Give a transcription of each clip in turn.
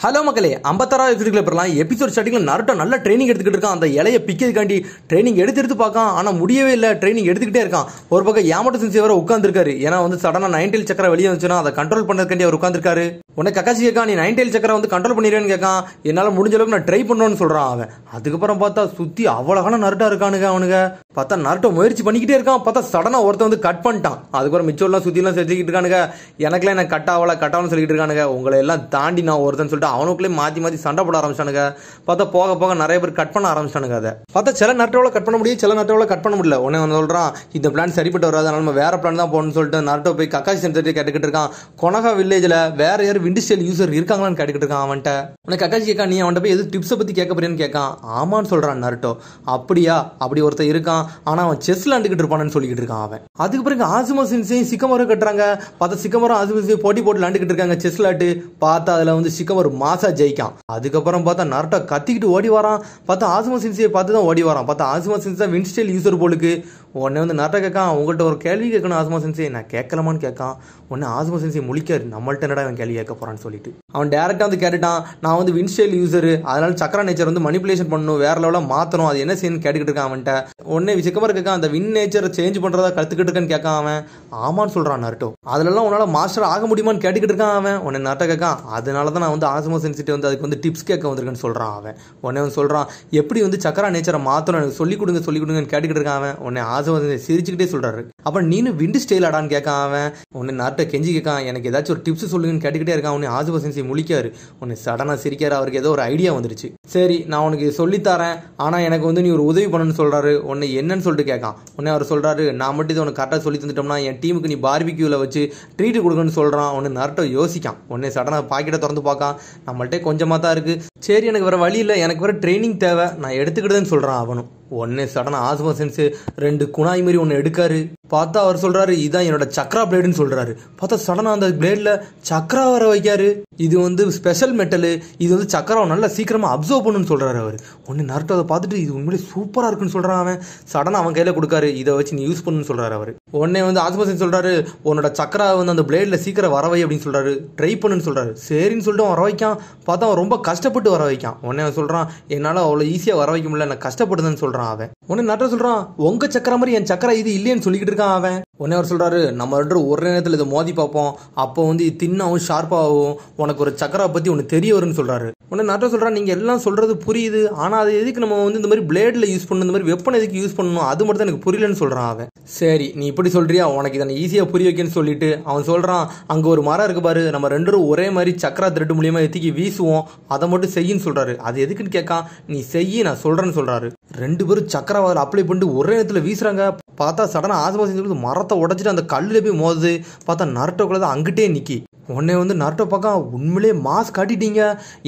Hello மக்களே, 56வது எபிசோட்ல பெறலாம். எபிசோட் ஸ்டார்டிங்ல நருட்டோ நல்ல ட்ரைனிங் எடுத்துக்கிட்டு இருக்கான். அந்த இலையை பிக்கிறதுக்காண்டி ட்ரைனிங் எடுத்து பார்க்கான். ஆனா முடியவே இல்லை. ட்ரைனிங் எடுத்துக்கிட்டே இருக்கான். ஒரு பக்கம் யாமட்டோ சென்சை வர உட்காந்துருக்காரு. ஏன்னா சடனா 9 டெயில் சக்கரை வெளியே வந்துச்சுன்னா அதை கண்ட்ரோல் பண்றதுக்காண்டி அவர் உட்காந்துருக்காரு. உன்னை கக்காச்சி கேட்கான், நீ 9 டெயில் சக்கரை கண்ட்ரோல் பண்ணிடுவேன்னு கேட்கான். என்னால முடிஞ்ச அளவுக்கு நான் ட்ரை பண்ணணும்னு சொல்றான் அவன். அதுக்கப்புறம் பார்த்தா சுத்தி அவ்வளவான நருட்டா இருக்கானுங்க. அவனுங்க பார்த்தா நருட்டோ முயற்சி பண்ணிக்கிட்டே இருக்கான். பார்த்தா சடனா ஒருத்தன் கட் பண்ணிட்டான். அதுக்கப்புறம் மிச்சம்லாம் சுத்தி எல்லாம் செஞ்சுக்கிட்டு இருக்கானுங்க. எனக்குலாம் என்ன கட்டாவலன்னு சொல்லிட்டு இருக்கானுங்க. உங்களை எல்லாம் தாண்டி நான் ஒருத்தன் சொல்லிட்டு அவனுக்குள்ளே மாத்தி சண்டை போட ஆரம்பிச்சானுங்க. பார்த்தா போக போக நிறைய பேர் கட் பண்ண ஆரம்பிச்சானுங்க. அதை பார்த்தா சில நருட்டோல கட் பண்ண முடியும், சில நருட்டோல கட் பண்ண முடியல. உடனே சொல்றான், இந்த பிளான் சரிப்பட்டு வராது, அதனால நம்ம வேற பிளான் தான் போகணும்னு சொல்லிட்டு நருட்டோ போய் கக்காசி சென்டர் கேட்டுக்கிட்டு இருக்கான். கொனகா வில்லேஜ்ல வேற யார் விண்டிஸ்டேல் யூசர் இருக்காங்களான்னு கேட்டுக்கிட்டு இருக்கான். அவன்கிட்ட உனக்கு கக்காசி கேட்கான், நீ அவன்கிட்ட போய் எது டிப்ஸை பத்தி கேட்க போறியான்னு கேட்கான். ஆமான்னு சொல்றான் நருட்டோ. அப்படியா, அப்படி ஒருத்தர் இருக்கான், ஆனா அவன் செஸ் விளாண்டுக்கிட்டு இருப்பான்னு சொல்லிக்கிட்டு இருக்கான் அவன். அதுக்கு பிறகு ஆசுமா சென்சையும் சிக்கமரும் கட்டுறாங்க. பார்த்தா சிக்கமரும் ஆசுமா சென்சையும் போட்டி போட்டு விளாண்டுக்கிட்டு இருக்காங்க செஸ் விளாட்டு. பார்த்தா அதுல சிக்கமர் மாசா ஜெயிக்கான். அதுக்கப்புறம் பார்த்தா நருட்டோ கத்திக்கிட்டு ஓடி வரான். பார்த்தா ஆசுமா சென்சையை பார்த்து தான் ஓடி வரான். பார்த்தா ஆசுமா சென்சை தான் வின்ஸ்டேல் யூசர் போலுக்கு. உடனே நருட்டோ கேட்கான், உங்கள்கிட்ட ஒரு கேள்வி கேட்கணும் ஆசுமா சென்சை. நான் கேட்கலாமான்னு கேட்கான். உடனே ஆசுமா சென்சை முழிக்காரு, நம்மள்ட்ட என்னடா அவன் கேள்வி கேட்க போறான்னு சொல்லிட்டு. அவன் டேரக்டா கேட்டுட்டான், நான் வின்ஸ்டேல் யூசர், அதனால சக்கரா நேச்சர் மனிபுலேஷன் பண்ணணும், வேற லெவலா மாத்தணும், அது என்ன செய்யணும் கேட்டுக்கிட்டு இருக்கான் அவன்கிட்ட. உடனே சிக்கமர் கேட்கான், அந்த வின் நேச்சரை சேஞ்ச் பண்றதா கத்துக்கிட்டு இருக்கான்னு கேட்கான் அவன். ஆமான்னு சொல்றான் நருட்டோ. அதுலலாம் உன்னால மாஸ்டர் ஆக முடியுமான்னு கேட்டுக்கிட்டு இருக்கான் அவன். உடனே நருட்டோ கேட்கான், அதனாலதான் நான் ஆசுமா சென்சிட்டு அதுக்கு டிப்ஸ் கேட்க வந்திருக்கேன்னு சொல்றான் அவன். உடனே சொல்றான், எப்படி சக்கரா நேச்சரை மாத்தணும் எனக்கு சொல்லிக் கொடுங்கன்னு கேட்டுக்கிட்டு இருக்கான் அவன். உடனே ஆசுமா சென்சை சிரிச்சுக்கிட்டே சொல்றாரு, அப்ப நீனு விண்டு ஸ்டைல் ஆடான்னு கேட்கான் அவன். உடனே நருட்டோ கெஞ்சி கேட்கான், எனக்கு ஏதாச்சும் ஒரு டிப்ஸ் சொல்லுங்கன்னு கேட்டுக்கிட்டே இருக்கான். உடனே ஆசுமா சென்சை முழிக்காரு. உடனே சடனா சிரிக்காரு. அவருக்கு ஏதோ ஒரு ஐடியா வந்துருச்சு. சரி, நான் உனக்கு சொல்லித்தரேன், ஆனா எனக்கு நீ ஒரு உதவி பண்ணணும்னு சொல்றாரு. உடனே என்னன்னு சொல்லிட்டு கேட்கான். உடனே அவர் சொல்றாரு, நான் மட்டும் இதை உனக்கு கரெக்டா சொல்லி தந்துட்டோம்னா என் டீமுக்கு நீ பார்பிக்யூல வச்சு ட்ரீட் கொடுக்கணும்னு சொல்றான். உடனே நருட்டோ யோசிக்கான். உடனே சடனா பாக்கெட்டை திறந்து பார்க்கான். நம்மள்ட்டே கொஞ்சமா தான் இருக்கு. சரி, எனக்கு வேற வழி இல்லை, எனக்கு வேற ட்ரைனிங் தேவை, நான் எடுத்துக்கிட்டதுன்னு சொல்றான் அவனும். உடனே சடனா ஆசுமா சென்சை 2 குணாய் மாதிரி ஒன்னு எடுக்காரு. பார்த்தா அவர் சொல்றாரு, இதான் என்னோட சக்ரா பிளேடுன்னு சொல்றாரு. பார்த்தா சடனா அந்த பிளேட்ல சக்ரா வர வைக்காரு. இது ஸ்பெஷல் மெட்டல், இது சக்கராவை நல்லா சீக்கிரமா அப்சர்வ் பண்ணுன்னு சொல்றாரு அவர். உடனே நருட்டோ அதை பார்த்துட்டு இது உண்மையிலே சூப்பரா இருக்குன்னு சொல்றான் அவன். சடனா அவன் கையில கொடுக்காரு, இதை வச்சு நீ யூஸ் பண்ணுன்னு சொல்றாரு அவர். உடனே ஆசுமா சென்சை சொல்றாரு, உன்னோட சக்கரா அந்த பிளேட்ல சீக்கிரம் வரவை அப்படின்னு சொல்றாரு, ட்ரை பண்ணுன்னு சொல்றாரு. சரின்னு சொல்லிட்டு அவன் வர வைக்கான். பார்த்தா அவன் ரொம்ப கஷ்டப்பட்டு வர வைக்கான். உடனே அவன் சொல்றான், என்னால அவ்வளவு ஈஸியா வர வைக்க முடியல, நான் கஷ்டப்படுதுன்னு சொல்றான் அவன். உடனே நருட்டோ சொல்றான், உங்க சக்கரா மாதிரி என் சக்கரா இது இல்லைன்னு சொல்லிக்கிட்டு இருக்கான் அவன். உடனே அவர் சொல்றாரு, நம்ம ஒரே நேரத்தில் இதை மோதி பார்ப்போம், அப்போ தின்னாவும் ஷார்ப்பாகவும் உனக்கு ஒரு சக்கரா பத்தி ஒன்று தெரிய வரும்னு சொல்றாரு. உடனே நருட்டோ சொல்றான், நீங்க எல்லாம் சொல்றது புரியுது, ஆனா அது எதுக்கு நம்ம இந்த மாதிரி பிளேட்ல யூஸ் பண்ணணும், இந்த மாதிரி வெப்பன் எதுக்கு யூஸ் பண்ணணும், அது மட்டும் தான் எனக்கு புரியலன்னு சொல்றான் அவன். சரி, நீ இப்படி சொல்றியா, உனக்கு இதை ஈஸியா புரிய வைக்கன்னு சொல்லிட்டு அவன் சொல்றான், அங்க ஒரு மரம் இருக்கு பாரு, நம்ம 2 ஒரே மாதிரி சக்கரா த்ரெட் மூலியமா எத்திக்கி வீசுவோம், அதை மட்டும் செய்யின்னு சொல்றாரு. அது எதுக்குன்னு கேட்கான். நீ செய்ய, நான் சொல்றேன்னு சொல்றாரு. 2 பேரும் சக்கராவை அப்ளை பண்ணிட்டு ஒரே நேரத்தில் வீசுறாங்க. பார்த்தா சடனா ஆசுமா சென்சை மரத்தை உடைச்சிட்டு அந்த கல்லுல போய் மோதுது. பார்த்தா நருட்டோக்குள்ள அங்கிட்டே நிக்கி. உடனே நருட்டோ பார்க்க, உண்மையிலே மாஸ் காட்டிட்டீங்க,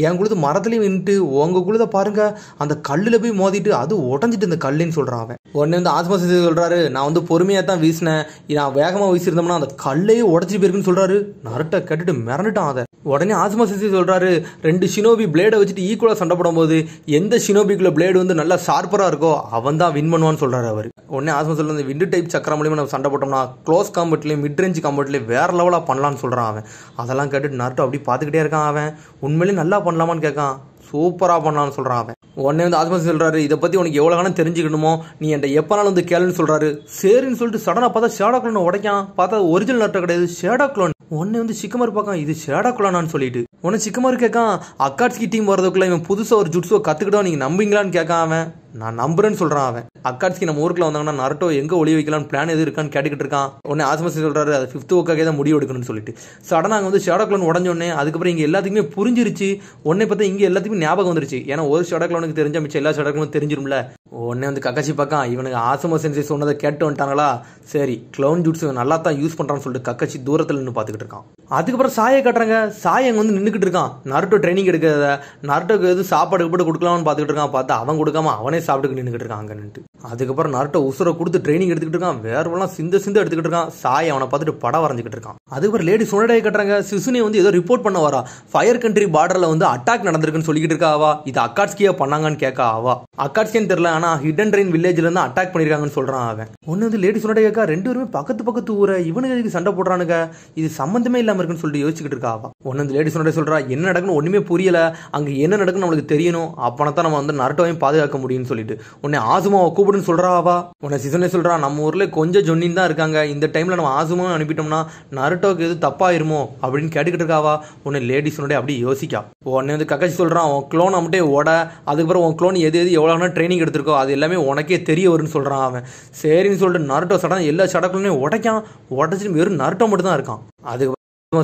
என் குழுது மரத்துலயும் நின்றுட்டு உங்க குழுத பாருங்க அந்த கல்லுல போய் மோதிட்டு அது உடஞ்சிட்டு இந்த கல்லுன்னு சொல்றான் அவன். உடனே ஆசுமா சென்சை சொல்றாரு, நான் பொறுமையா தான் வீசினேன், நான் வேகமா வீசிருந்தோம்னா அந்த கல்லையே உடச்சி போயிருக்குன்னு சொல்றாரு. நருட்டோ கேட்டுட்டு மிரண்டுட்டான் அதை. உடனே ஆசுமா சென்சை சொல்றாரு, 2 ஷினோபி பிளேடை வச்சுட்டு ஈக்குவலா சண்டை போடும் போது எந்த ஷினோபிக்குள்ள பிளேடு நல்லா ஷார்ப்பரா இருக்கோ அவன் தான் வின் பண்ணுவான்னு சொல்றாரு அவர். உடனே ஆசுமா சொல்ற, விண்டு டைப் சக்கரா மூலியமா நம்ம சண்டை போட்டோம்னா க்ளோஸ் காம்பட்லயும் மிட் ரேஞ்ச் காம்பட்லயும் வேற லெவலா பண்ணலாம்னு சொல்றான் அவன். அதெல்லாம் கேட்டுட்டு நருட்டோ அப்படி பாத்துக்கிட்டே இருக்கான் அவன். உண்மையிலேயே நல்லா பண்ணலாமான்னு கேட்கான். சூப்பரா பண்ணலாம்னு சொல்றான் அவன். உடனே ஆசுமா சொல்றாரு, இதை பத்தி உனக்கு எவ்வளவு காலம் தெரிஞ்சுக்கணுமோ நீ என்கிட்ட எப்பனாலும் கேளுன்னு சொல்றாரு. சரின்னு சொல்லிட்டு சடனா பார்த்தா ஷேடோ க்ளோன் உடைக்கான். பார்த்தா ஒரிஜினல் நருட்டோ கிடையாது, ஷேடோ க்ளோன். உடனே சிக்கமர் பார்க்கான், இது ஷேடோ க்ளோனான்னு சொல்லிட்டு. உடனே சிக்கமர் கேட்கான், அக்காட்ஸ்கி டீம் வரதுக்குள்ள இவன் புதுசா ஒரு ஜுட்ஸோ கத்துக்கிட்டோம், நீங்க நம்புவீங்களான்னு கேட்கான் அவன். நான் நம்புறேன்னு சொல்றான் அவன். அக்காட்ஸ்கி நம்ம ஊருக்குள்ள வந்தாங்கன்னா நருட்டோ எங்க ஒளி வைக்கலாம்னு பிளான் எது இருக்கான்னு கேட்டுக்கிட்டு இருக்கான். உடனே ஆசுமா சென்சை சொல்றாரு, அது 5th ஓக்காக தான் முடிவு எடுக்கணும்னு சொல்லிட்டு. சடனா அங்க ஷேடோ க்ளோன் உடஞ்ச உடனே அதுக்கப்புறம் இங்க எல்லாத்துக்குமே புரிஞ்சிருச்சு. உடனே பார்த்தா இங்க எல்லாத்துக்குமே ஞாபகம் வந்துருச்சு. ஏன்னா ஒரு ஷேடோ க்ளோனுக்கு தெரிஞ்ச மிச்சம் எல்லா ஷேடோ க்ளோனும் தெரிஞ்சிரும்ல. உடனே கக்காச்சி பார்க்கான், இவனுக்கு ஆசுமா சென்சை சொன்னதை கேட்டு வந்துட்டாங்களா, சரி க்ளோன் ஜூட்ஸ் நல்லா தான் யூஸ் பண்றான்னு சொல்லிட்டு கக்காச்சி தூரத்துல நின்று பாத்துக்கிட்டு இருக்கான். அதுக்கப்புறம் சாயை காட்டுறாங்க. சாய் அங்க நின்றுக்கிட்டு இருக்கான். நருட்டோ ட்ரைனிங் எடுக்கிறத, நருட்டோக்கு எது சாப்பாடு கொடுக்கலாம்னு பாத்துக்கிட்டு இருக்கான். பார்த்தா அவன் கொடுக்காம அவனே சாப்பிட்டு நின்றுக்கிட்டு இருக்கான் அங்க நின்று. அதுக்கப்புறம் நருட்டோ உசுரை கொடுத்து ட்ரைனிங் எடுத்துக்கிட்டு இருக்கான். வேறவெல்லாம் சிந்த எடுத்துக்கிட்டு இருக்கான். சாய் அவனை பார்த்துட்டு படம் வரைஞ்சிக்கிட்டு இருக்கான். அதுக்கப்புறம் லேடி சுனடே கட்டுறாங்க. சிசுனே வந்து ஏதோ ரிப்போர்ட் பண்ண வரா. ஃபயர் கண்ட்ரி பார்டர்ல வந்து அட்டாக் நடந்திருக்குன்னு சொல்லிக்கிட்டு இருக்கா. அவா இது அக்காட்ஸ்கியா பண்ணாங்கன்னு கேட்க அவா அக்காட்ஸ்கின்னு தெரியல, ஆனா ஹிடன் ட்ரெயின் வில்லேஜ்ல இருந்து அட்டாக் பண்ணிருக்காங்கன்னு சொல்றான் அவன். ஒன்னு வந்து லேடி சுனடே கேட்கா, ரெண்டு பேருமே பக்கத்து ஊர இவனுக்கு எதுக்கு சண்டை போடுறானுங்க, இது சம்பந்தமே இல்லாம இருக்குன்னு சொல்லிட்டு யோசிச்சுக்கிட்டு இருக்கா. அவா ஒன்னு வந்து லேடி சுனடே சொல்றா, என்ன நடக்குன்னு ஒண்ணுமே புரியல, அங்க என்ன நடக்குன்னு நம்மளுக்கு தெரியணும், அப்பனத்தான் நம்ம வந்து நருட்டோவையும் பாதுகாக்க முடியும்னு சொல்லிட்டு உன்னை ஆசுமாவை கூப்பிடுன்னு சொல்றா. அவா உன்னை சிசுனே சொல்றா, நம்ம ஊர்ல கொஞ்சம் ஜொன்னின் தான் இருக்காங்க, இந்த டைம்ல நம்ம ஆசுமாவை அனுப்பிட்டோம்னா நருட்டோக்கு எது தப்பாயிருமோ அப்படின்னு கேட்டுக்கிட்டு இருக்காவா. உன்னை லேடி சுனடே அப்படி யோசிக்கா. உடனே வந்து கக்காச்சி சொல்றான், உன் க்ளோன் அம்ட்டே ஓட, அதுக்கப்புறம் உன் க்ளோன் எது எவ்வளவு ட்ரைனிங் எடுத்திருக்கோ அது எல்லாமே உனக்கே தெரிய வரும்னு சொல்றான் அவன். சரின்னு சொல்லிட்டு நருட்டோ சடன் எல்லா சடக்குலையும் உடைச்சிட்டு வெறும் நருட்டோ மட்டும் தான் இருக்கான். அதுக்கு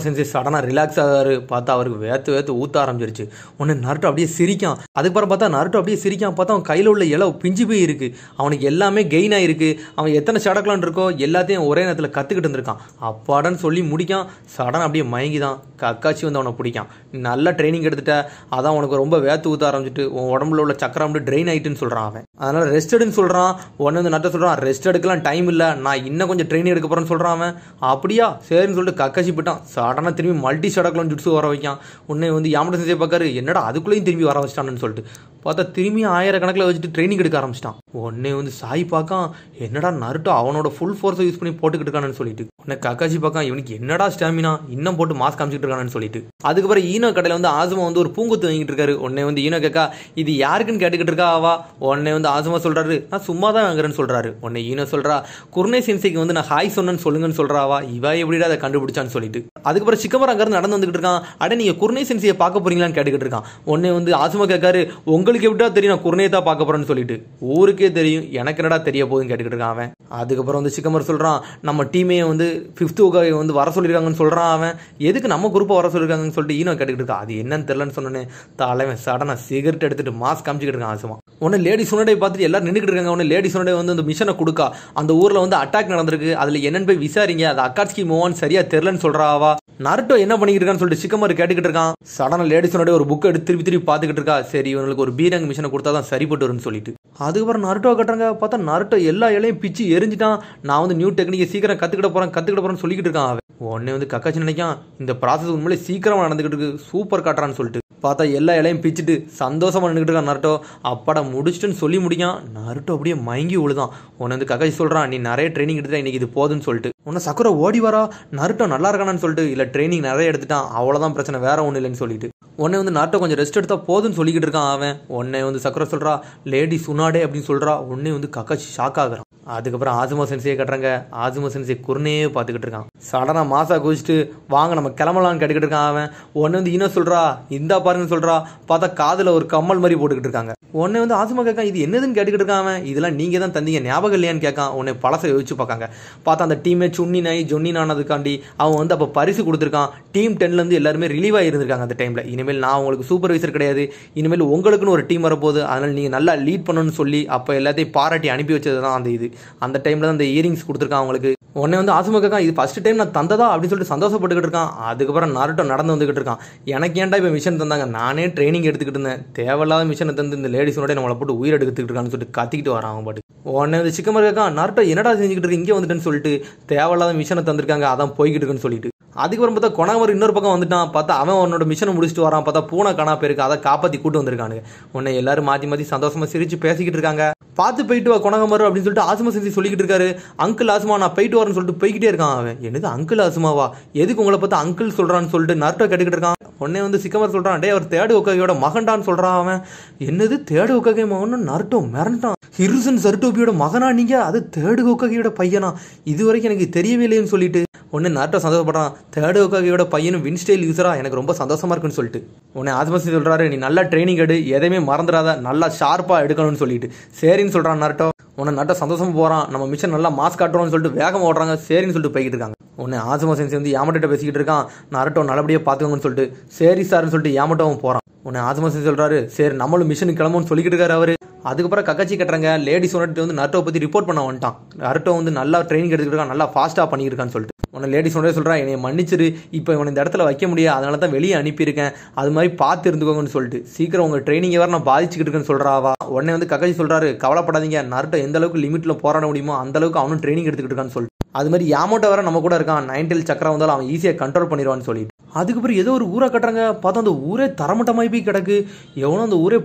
செஞ்சு சடனா ரிலாக்ஸ் ஆகாரு. பார்த்தா அவருக்கு வேத்து ஊத்த ஆரம்பிச்சிருச்சு. உடனே நருட்டோ அப்படியே சிரிக்கான். அதுக்கப்புறம் பார்த்தா நருட்டோ அப்படியே சிரிக்கான். பார்த்தா அவன் கையில் உள்ள இலை பிஞ்சு போய் இருக்கு. அவனுக்கு எல்லாமே கெயின் ஆயிருக்கு. அவன் எத்தனை சடக்கலான் இருக்கோ எல்லாத்தையும் ஒரே நேரத்தில் கத்துக்கிட்டு இருந்திருக்கான். அப்பாடான்னு சொல்லி முடிக்கான். சடன் அப்படியே மயங்கிதான். கக்காச்சி வந்து அவனை பிடிக்கான். நல்லா ட்ரைனிங் எடுத்துட்ட, அதான் உனக்கு ரொம்ப வேத்து ஊத்த ஆரம்பிச்சிட்டு உன் உடம்புல உள்ள சக்கரம் வந்து ட்ரெயின் ஆயிட்டுன்னு சொல்றான் அவன். அதனால ரெஸ்ட் எடுன்னு சொல்றான். உடனே வந்து நருட்டோ சொல்றான், ரெஸ்ட் எடுக்கலாம் டைம் இல்லை, நான் இன்னும் கொஞ்சம் ட்ரைனிங் எடுக்க போறேன்னு சொல்றான் அவன். அப்படியா சரின்னு சொல்லிட்டு கக்காச்சி போயிட்டான். சடனா திரும்பி மல்டி ஷடக்லான் ஜுட்ஸு வர வைக்கான். உடனே வந்து யாமட செஞ்சே பார்க்காரு, என்னடா அதுக்குள்ளேயும் திரும்பி வர வச்சிட்டான்னு சொல்லிட்டு பார்த்தா திரும்பி 1000 கணக்கில் வச்சுட்டு ட்ரைனிங் எடுக்க ஆரம்பிச்சிட்டான். உடனே வந்து சாய் பார்க்கான், என்னடா நருட்டோ அவனோட ஃபுல் ஃபோர்ஸை யூஸ் பண்ணி போட்டுக்கிட்டு இருக்கானு சொல்லிட்டு. உடனே கக்காச்சி பார்க்கான், இவனுக்கு என்னடா ஸ்டாமினா இன்னும் போட்டு மாஸ்க் காமிச்சிட்டு இருக்கானு சொல்லிட்டு. அதுக்கப்புறம் ஈனோ கடையில் வந்து ஆசுமா வந்து ஒரு பூங்குத்து வாங்கிட்டு இருக்காரு. உடனே வந்து ஈனோ கேட்கா, இது யாருக்குன்னு கேட்டுக்கிட்டு இருக்கா. அவா உடனே வந்து ஆசுமா சொல்றாரு, நான் சும்மா தான் வாங்குறேன்னு சொல்றாரு. உடனே ஈனோ சொல்றா, குர்னே சென்சைக்கு வந்து நான் ஹாய் சொன்னேன்னு சொல்லுங்கன்னு சொல்றாவா. இவா எப்படிடா அதை கண்டுபிடிச்சான்னு சொல்லிட்டு. அதுக்கப்புறம் சிக்கமர் அங்கிருந்து நடந்து வந்துகிட்டு இருக்கான். அட நீங்க குர்னே சென்சையை பார்க்க போறீங்களான்னு கேட்டுக்கிட்டு இருக்கான். உடனே வந்து ஆசுமா கேட்காரு, உங்களுக்கு எப்படியா தெரியும் நான் குர்னே தான் பார்க்க போறேன்னு சொல்லிட்டு. ஊருக்கே தெரியும், எனக்கு என்னடா தெரிய போகுதுன்னு கேட்டுக்கிட்டு இருக்கான் அவன். அதுக்கப்புறம் வந்து சிக்கமர் சொல்றான், நம்ம டீமே வந்து 5th உகாகை வந்து வர சொல்லியிருக்காங்கன்னு சொல்றான் அவன். எதுக்கு நம்ம குரூப்பை வர சொல்லியிருக்காங்கன்னு சொல்லிட்டு ஈனோ கேட்டுக்கிட்டு இருக்கான். அது என்னன்னு தெரியலன்னு சொன்னேன். தலைவன் சடனா சிகரெட் எடுத்துட்டு மாஸ்க் காமிச்சிக்கிட்டு இருக்கான் ஆசுமா. உடனே லேடி சுனடை பார்த்துட்டு எல்லாரும் நின்றுக்கிட்டு இருக்காங்க. உடனே லேடி சுனடை வந்து அந்த மிஷனை கொடுக்கா, அந்த ஊர்ல வந்து அட்டாக் நடந்திருக்கு, அதுல என்னன்னு போய் விசாரிங்க, அது அக்காட்ஸ்கி மூவான்னு சரியா தெரியலன்னு சொல்றாவா. நருட்டோ என்ன பண்ணிக்கிட்டு இருக்கான்னு சொல்லிட்டு சிக்கமர் கேட்டுக்கிட்டு இருக்கான். சடனா லேடி சுனடை ஒரு புக்கை எடுத்து திருப்பி பார்த்துக்கிட்டு இருக்கா. சரி இவங்களுக்கு ஒரு பீரங் மிஷனை கொடுத்தாதான் சரிப்பட்டு வரும்னு சொல்லிட்டு. அதுக்கப்புறம் நருட்டோ கட்டுறாங்க. பார்த்தா நருட்டோ எல்லா இலையும் பிச்சு எரிஞ்சிட்டான். நான் வந்து நியூ டெக்னிக்கை சீக்கிரம் கத்துக்கிட போறேன்னு சொல்லிக்கிட்டு இருக்கான் அவன். உடனே வந்து கக்காச்சி நினைக்கான், இந்த ப்ராசஸ் உண்மையிலே சீக்கிரமா நடந்துகிட்டு இருக்கு, சூப்பர் காட்டுறான்னு சொல்லிட்டு. பார்த்தா எல்லா இலையும் பிச்சுட்டு சந்தோஷமா நின்றுக்கிட்டு இருக்கான் நருட்டோ. அப்படா முடிச்சுட்டுன்னு சொல்லி முடிக்கான். நருட்டோ அப்படியே மயங்கி விழுதான். உன்னை வந்து கக்காச்சி சொல்றான், நீ நிறைய ட்ரைனிங் எடுத்துட்டா, இன்னைக்கு இது போதுன்னு சொல்லிட்டு. உன்னை சக்குரா ஓடி வரா, நருட்டோ நல்லா இருக்கானான்னு சொல்லிட்டு. இல்ல ட்ரைனிங் நிறைய எடுத்துட்டான், அவ்வளவுதான் பிரச்சனை, வேற ஒண்ணு இல்லைன்னு சொல்லிட்டு. உடனே வந்து நருட்டோ கொஞ்சம் ரெஸ்ட் எடுத்தா போதுன்னு சொல்லிக்கிட்டு இருக்கான் அவன். உடனே வந்து சக்குரா சொல்றா, லேடி சுனாடே அப்படின்னு சொல்றா. உடனே வந்து கக்காச்சி ஷாக் ஆகுறான். அதுக்கப்புறம் ஆசுமா சென்சையை கட்டுறாங்க. ஆசுமா சென்சை குர்னே பார்த்துக்கிட்டு இருக்கான். சடனா மாசா குதிச்சுட்டு வாங்க நம்ம கிளம்பலான்னு கேட்டுக்கிட்டு இருக்கான் அவன். உடனே வந்து இன்னும் சொல்றா, இந்தா பாருங்கன்னு சொல்றா. பார்த்தா காதுல ஒரு கம்மல் மாதிரி போட்டுக்கிட்டு இருக்காங்க. உடனே வந்து ஆசுமா கேட்கான், இது என்னதுன்னு கேட்டுக்கிட்டு இருக்கான் அவன். இதெல்லாம் நீங்க தான் தந்தீங்க ஞாபகம் இல்லையான்னு கேட்கான். உடனே பழசை யோசிச்சு பார்க்காங்க. பார்த்தா அந்த டீமே ஜொன்னின் ஆனதுக்காண்டி அவன் வந்து அப்போ பரிசு கொடுத்துருக்கான். டீம் 10ல இருந்து எல்லாருமே ரிலீவ் ஆகிருந்திருக்காங்க அந்த டைம்ல. இனிமேல் நான் உங்களுக்கு சூப்பர்வைசர் கிடையாது, இனிமேல் உங்களுக்குன்னு ஒரு டீம் வரப்போகுது, அதனால நீங்க நல்லா லீட் பண்ணணும்னு சொல்லி அப்போ எல்லாத்தையும் பாராட்டி அனுப்பி வச்சது தான் அந்த இது. அந்த டைம்ல தான் அந்த இயரிங்ஸ் கொடுத்துருக்கான் அவங்களுக்கு. உடனே வந்து ஆசுமா கேட்கான், இது ஃபர்ஸ்ட் டைம் நான் தந்ததா அப்படின்னு சொல்லிட்டு சந்தோஷப்பட்டுக்கிட்டு இருக்கான். அதுக்கப்புறம் நருட்டோ நடந்து வந்துகிட்டு இருக்கான். எனக்கு ஏன்டா இப்போ மிஷன் தந்தாங்க, நானே ட்ரைனிங் எடுத்துக்கிட்டு இருந்தேன், தேவையில்லாத மிஷனை தந்து இந்த லேடிஸோட நம்மளை போட்டு உயிர் எடுத்துக்கிட்டு இருக்கான்னு சொல்லிட்டு கத்திக்கிட்டு வரான் அவன் பாட்டு. உடனே வந்து சிக்கமர் கேட்கான், நருட்டோ என்னடா செஞ்சுக்கிட்டு இருக்கு, இங்கே வந்துட்டேன்னு சொல்லிட்டு. தேவையில்லாத மிஷனை தந்திருக்காங்க, அதான் போய்கிட்டு இருக்குன்னு சொல்லிட்டு. அதுக்கப்புறம் பார்த்தா கொணாமர் இன்னொரு பக்கம் வந்துட்டான். பார்த்தா அவன் அவனோட மிஷனை முடிச்சுட்டு வரான். பார்த்தா பூனை காணா போயிருக்கு, அதை காப்பாத்தி கூட்டு வந்திருக்கானுங்க. உடனே எல்லாரும் மாத்தி சந்தோஷமா சிரிச்சு பேசிக்கிட்டு இருக்காங்க. பார்த்து போயிட்டு வா கொணாமர் அப்படின்னு சொல்லிட்டு ஆசுமா செஞ்சு சொல்லிக்கிட்டு இருக்காரு. அங்கிள் ஆசுமா நான் போயிட்டு வரேன்னு சொல்லிட்டு போய்கிட்டே இருக்கான் அவன். என்னது அங்கிள் ஆசுமாவா, எதுக்கு உங்களை பார்த்தா அங்கிள் சொல்றான்னு சொல்லிட்டு நருட்டோ கேட்டுக்கிட்டு இருக்கான். உடனே வந்து சிக்கமர் சொல்றான், டே அவர் தேர்டு ஒக்காகையோட மகன்டான்னு சொல்றான் அவன். என்னது தேர்டு ஒக்காகை மகன், நருட்டோ மிரண்டான். ஹிருசன் சருட்டோபியோட மகனா நீங்க, அது தேர்டு ஒக்காகையோட பையனா, இது வரைக்கும் எனக்கு தெரியவே இல்லைன்னு சொல்லிட்டு. உடனே நருட்டோ சந்தோஷப்படுறான், தேர்டு ஒக்காகையோட பையனும் வின்ஸ்டைல் யூசரா, எனக்கு ரொம்ப சந்தோஷமா இருக்குன்னு சொல்லிட்டு. உடனே ஆசுமா சொல்றாரு, நீ நல்லா ட்ரைனிங் எடு, எதையுமே மறந்துடாத, நல்லா ஷார்ப்பா எடுக்கணும்னு சொல்லிட்டு. சரின்னு சொல்றான் நருட்டோ. உடனே நருட்டோ சந்தோஷமா போறான். நம்ம மிஷன் நல்லா மாஸ்க் காட்டுறோம்னு சொல்லிட்டு வேகமா ஓடுறாங்க. சரின்னு சொல்லிட்டு போய்கிட்டு இருக்காங்க. உடனே ஆசுமா சென்சை வந்து யாமட்டோ பேசிக்கிட்டு இருக்கான். நருட்டோ நல்லபடியா பாத்துக்கோங்கன்னு சொல்லிட்டு. சரி சார்னு சொல்லிட்டு யாமட்டோவும் போறான். உன்னை ஆசமா சொல்றாரு, சரி நம்மளும் மிஷனுக்கு கிளம்புன்னு சொல்லிக்கிட்டு இருக்காரு அவரு. அதுக்கப்புறம் கக்காச்சி கட்டுறாங்க, லேடிஸ் ஒன்று வந்து நருட்டோ பத்தி ரிப்போர்ட் பண்ண வந்துட்டான். நருட்டோ வந்து நல்லா ட்ரைனிங் எடுத்துக்கிட்டு இருக்கான், நல்லா ஃபாஸ்டா பண்ணியிருக்கான்னு சொல்லிட்டு உன்னை லேடிஸ் ஒன்றே சொல்றான், என்னை மன்னிச்சிரு, இப்போ இவனை இந்த இடத்துல வைக்க முடியாது, அதனால தான் வெளியே அனுப்பியிருக்கேன், அது மாதிரி பார்த்து இருந்துக்கோங்கன்னு சொல்லிட்டு. சீக்கிரம் உங்க ட்ரைனிங் வேற நான் பாதிச்சுக்கிட்டு இருக்கேன்னு சொல்றாவா. உடனே வந்து கக்காச்சி சொல்றாரு, கவலைப்படாதீங்க, நருட்டோ எந்த அளவுக்கு லிமிட்ல போராட முடியுமோ அந்த அளவுக்கு அவனும் ட்ரைனிங் எடுத்துக்கிட்டு இருக்கான்னு சொல்லிட்டு. அது மாதிரி யாமோட்டோ வேற நம்ம கூட இருக்கான், 9 tail சக்கரம் வந்தாலும் அவன் ஈஸியாக கண்ட்ரோல் பண்ணிடுவான்னு சொல்லிட்டு. அதுக்கப்புறம் ஏதோ ஒரு ஊரை கட்டுறாங்க, பார்த்தா அந்த ஊரே தரமட்டமாய் போய் கிடக்கு. எவனோ அந்த ஊரே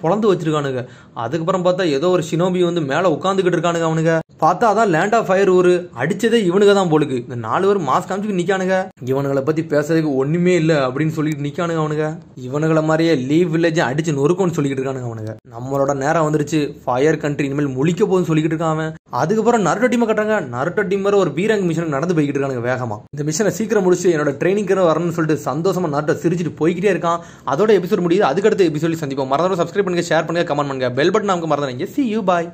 பொழந்து வச்சிருக்கானுங்க. அதுக்கப்புறம் பார்த்தா ஏதோ ஒரு ஷினோபி வந்து மேலே உட்காந்துக்கிட்டு இருக்கானுங்க. அவனுங்க பார்த்தா அதான் லேண்ட் ஆஃப் ஃபயர் ஊரு, அடிச்சதே இவனுங்க தான் போலுக்கு. இந்த 4 பேர் மாஸ்க் காமிச்சுக்கு நிக்கானுங்க. இவனுங்களை பத்தி பேசுறதுக்கு ஒண்ணுமே இல்லை அப்படின்னு சொல்லிட்டு நிக்கானுங்க அவனுங்க. இவனுங்களை மாதிரியே லீவ் வில்லேஜ் அடிச்சு நொறுக்கும்னு சொல்லிக்கிட்டு இருக்கானுங்க அவனுங்க. நம்மளோட நேரம் வந்துருச்சு, ஃபயர் கண்ட்ரி இனிமேல் முழிக்க போகுதுன்னு சொல்லிக்கிட்டு இருக்கான் அவன். அதுக்கப்புறம் நருட்டோ டீமை கட்டுறாங்க. நருட்டோ டீம் ஒரு பீரங்க் மிஷனுக்கு நடந்து போய்கிட்டு இருக்கானுங்க வேகமா. இந்த மிஷனை சீக்கிரம் முடிச்சு என்னோட ட்ரைனிங் வரணும்னு சொல்லிட்டு சந்தோஷமா நருட்டோ சிரிச்சிட்டு போய்கிட்டே இருக்கான். அதோட எபிசோட் முடியுது. அதுக்கடுத்த எபிசோட் சந்திப்போம். மறந்துடும் சப்ஸ்கிரைப் பண்ணுங்க, ஷேர் பண்ணுங்க, கமெண்ட் பண்ணுங்க, பெல் பட்டன் நமக்கு மறந்துடுங்க. See you, bye.